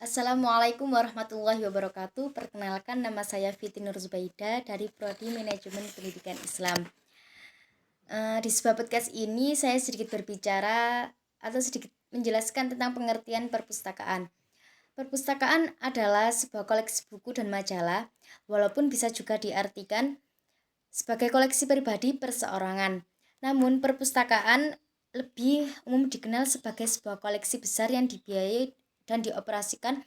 Assalamualaikum warahmatullahi wabarakatuh. Perkenalkan, nama saya Fiti Nur Zubaida dari Prodi Manajemen Pendidikan Islam. Di sebuah podcast ini saya sedikit berbicara atau sedikit menjelaskan tentang pengertian perpustakaan. Perpustakaan adalah sebuah koleksi buku dan majalah, walaupun bisa juga diartikan sebagai koleksi pribadi perseorangan. Namun, perpustakaan lebih umum dikenal sebagai sebuah koleksi besar yang dibiayai dan dioperasikan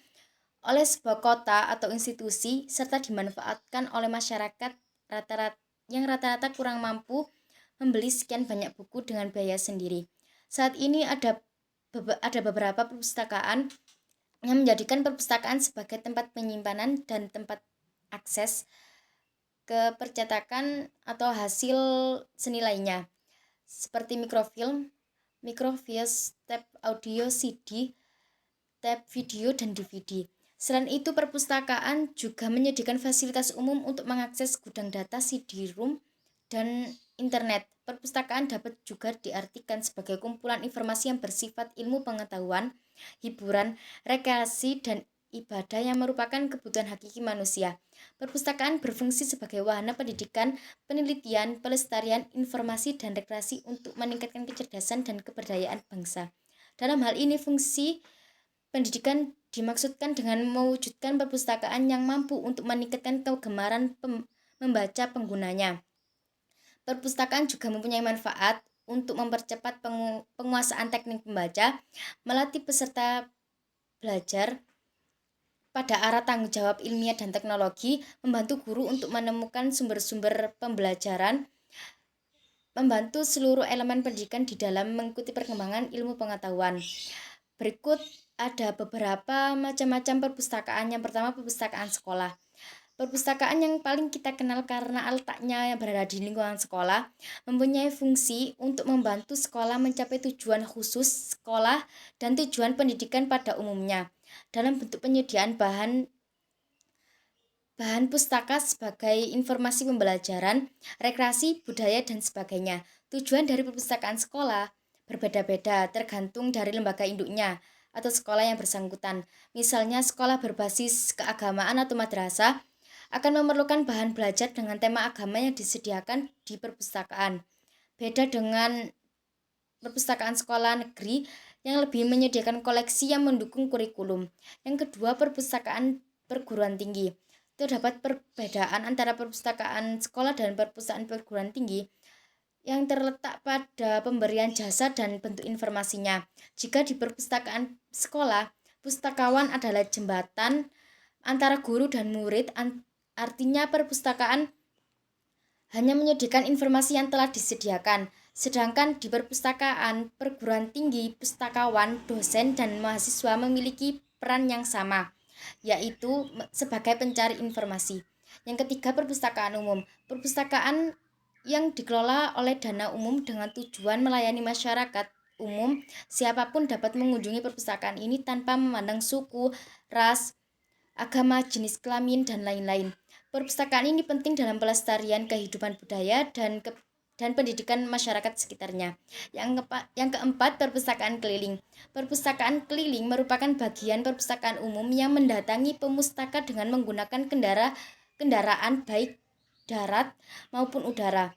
oleh sebuah kota atau institusi serta dimanfaatkan oleh masyarakat rata-rata kurang mampu membeli sekian banyak buku dengan biaya sendiri. Saat ini ada beberapa perpustakaan yang menjadikan perpustakaan sebagai tempat penyimpanan dan tempat akses ke percetakan atau hasil seni lainnya, seperti mikrofilm, tape audio, CD, tape video, dan DVD. Selain itu, perpustakaan juga menyediakan fasilitas umum untuk mengakses gudang data, CD-ROM, dan internet. Perpustakaan dapat juga diartikan sebagai kumpulan informasi yang bersifat ilmu pengetahuan, hiburan, rekreasi, dan ibadah yang merupakan kebutuhan hakiki manusia. Perpustakaan berfungsi sebagai wahana pendidikan, penelitian, pelestarian, informasi, dan rekreasi untuk meningkatkan kecerdasan dan keberdayaan bangsa. Dalam hal ini, fungsi pendidikan dimaksudkan dengan mewujudkan perpustakaan yang mampu untuk meningkatkan kegemaran membaca penggunanya. Perpustakaan juga mempunyai manfaat untuk mempercepat penguasaan teknik membaca, melatih peserta belajar pada arah tanggung jawab ilmiah dan teknologi, membantu guru untuk menemukan sumber-sumber pembelajaran, membantu seluruh elemen pendidikan di dalam mengikuti perkembangan ilmu pengetahuan. Berikut ada beberapa macam-macam perpustakaan. Yang pertama, perpustakaan sekolah. Perpustakaan yang paling kita kenal karena letaknya yang berada di lingkungan sekolah mempunyai fungsi untuk membantu sekolah mencapai tujuan khusus sekolah dan tujuan pendidikan pada umumnya dalam bentuk penyediaan bahan pustaka sebagai informasi pembelajaran, rekreasi, budaya, dan sebagainya. Tujuan dari perpustakaan sekolah berbeda-beda tergantung dari lembaga induknya atau sekolah yang bersangkutan. Misalnya, sekolah berbasis keagamaan atau madrasah akan memerlukan bahan belajar dengan tema agama yang disediakan di perpustakaan. Beda dengan perpustakaan sekolah negeri yang lebih menyediakan koleksi yang mendukung kurikulum. Yang kedua, perpustakaan perguruan tinggi. Terdapat perbedaan antara perpustakaan sekolah dan perpustakaan perguruan tinggi yang terletak pada pemberian jasa dan bentuk informasinya. Jika di perpustakaan sekolah, pustakawan adalah jembatan antara guru dan murid, artinya perpustakaan hanya menyediakan informasi yang telah disediakan. Sedangkan di perpustakaan perguruan tinggi, pustakawan, dosen, dan mahasiswa memiliki peran yang sama, yaitu sebagai pencari informasi. Yang ketiga, perpustakaan umum. Perpustakaan yang dikelola oleh dana umum dengan tujuan melayani masyarakat umum. Siapapun dapat mengunjungi perpustakaan ini tanpa memandang suku, ras, agama, jenis kelamin, dan lain-lain. Perpustakaan ini penting dalam pelestarian kehidupan budaya dan pendidikan masyarakat sekitarnya. Yang keempat, perpustakaan keliling. Perpustakaan keliling merupakan bagian perpustakaan umum yang mendatangi pemustaka dengan menggunakan kendaraan baik darat maupun udara.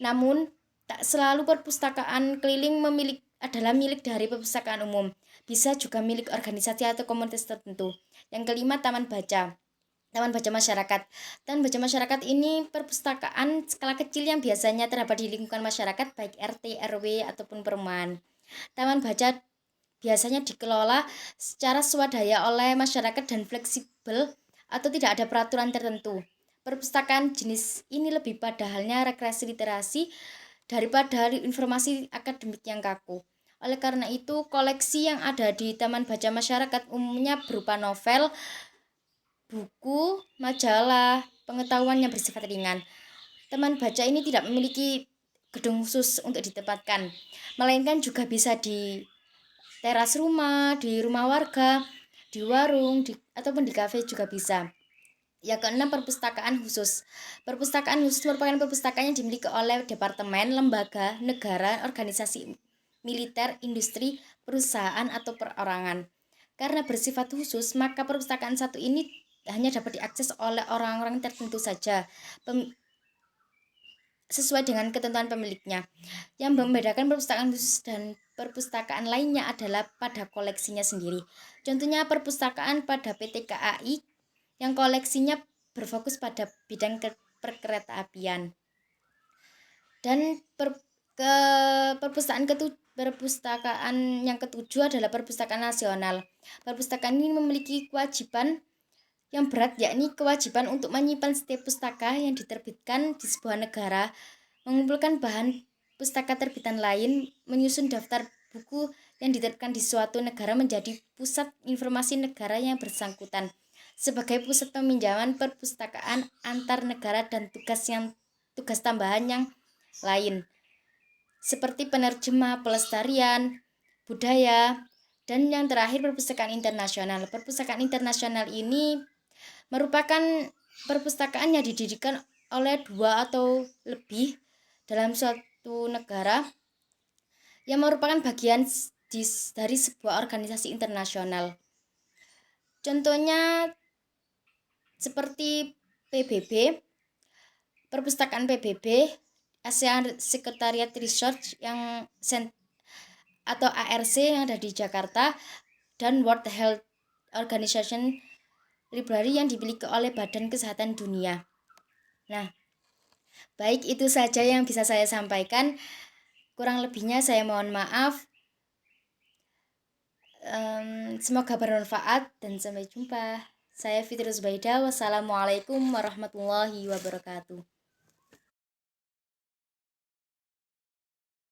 Namun, tak selalu perpustakaan keliling adalah milik dari perpustakaan umum. Bisa juga milik organisasi atau komunitas tertentu. Yang kelima, taman baca. Taman baca masyarakat. Taman baca masyarakat ini perpustakaan skala kecil yang biasanya terdapat di lingkungan masyarakat baik RT, RW, ataupun perumahan. Taman baca biasanya dikelola secara swadaya oleh masyarakat dan fleksibel atau tidak ada peraturan tertentu. Perpustakaan jenis ini lebih pada halnya rekreasi literasi daripada informasi akademik yang kaku. Oleh karena itu, koleksi yang ada di Taman Baca Masyarakat umumnya berupa novel, buku, majalah, pengetahuan yang bersifat ringan. Taman baca ini tidak memiliki gedung khusus untuk ditempatkan, melainkan juga bisa di teras rumah, di rumah warga, di warung, ataupun di kafe juga bisa. Yang keenam, perpustakaan khusus. Perpustakaan khusus merupakan perpustakaan yang dimiliki oleh departemen, lembaga, negara, organisasi militer, industri, perusahaan, atau perorangan. Karena bersifat khusus, maka perpustakaan satu ini hanya dapat diakses oleh orang-orang tertentu saja, sesuai dengan ketentuan pemiliknya. Yang membedakan perpustakaan khusus dan perpustakaan lainnya adalah pada koleksinya sendiri. Contohnya perpustakaan pada PT KAI yang koleksinya berfokus pada bidang perkeretaapian. Dan perpustakaan yang ketujuh adalah perpustakaan nasional. Perpustakaan ini memiliki kewajiban yang berat, yakni kewajiban untuk menyimpan setiap pustaka yang diterbitkan di sebuah negara, mengumpulkan bahan pustaka terbitan lain, menyusun daftar buku yang diterbitkan di suatu negara menjadi pusat informasi negara yang bersangkutan sebagai pusat peminjaman perpustakaan antar negara, dan tugas tambahan yang lain seperti penerjemah, pelestarian budaya, dan yang terakhir perpustakaan internasional. Perpustakaan internasional ini merupakan perpustakaan yang didirikan oleh dua atau lebih dalam suatu negara yang merupakan bagian dari sebuah organisasi internasional. Contohnya seperti PBB, perpustakaan PBB, ASEAN Secretariat Research atau ARC yang ada di Jakarta, dan World Health Organization Library yang dimiliki oleh Badan Kesehatan Dunia. Nah, baik, itu saja yang bisa saya sampaikan. Kurang lebihnya saya mohon maaf. Semoga bermanfaat dan sampai jumpa. Saya Fitri Zubaida. Wassalamualaikum warahmatullahi wabarakatuh.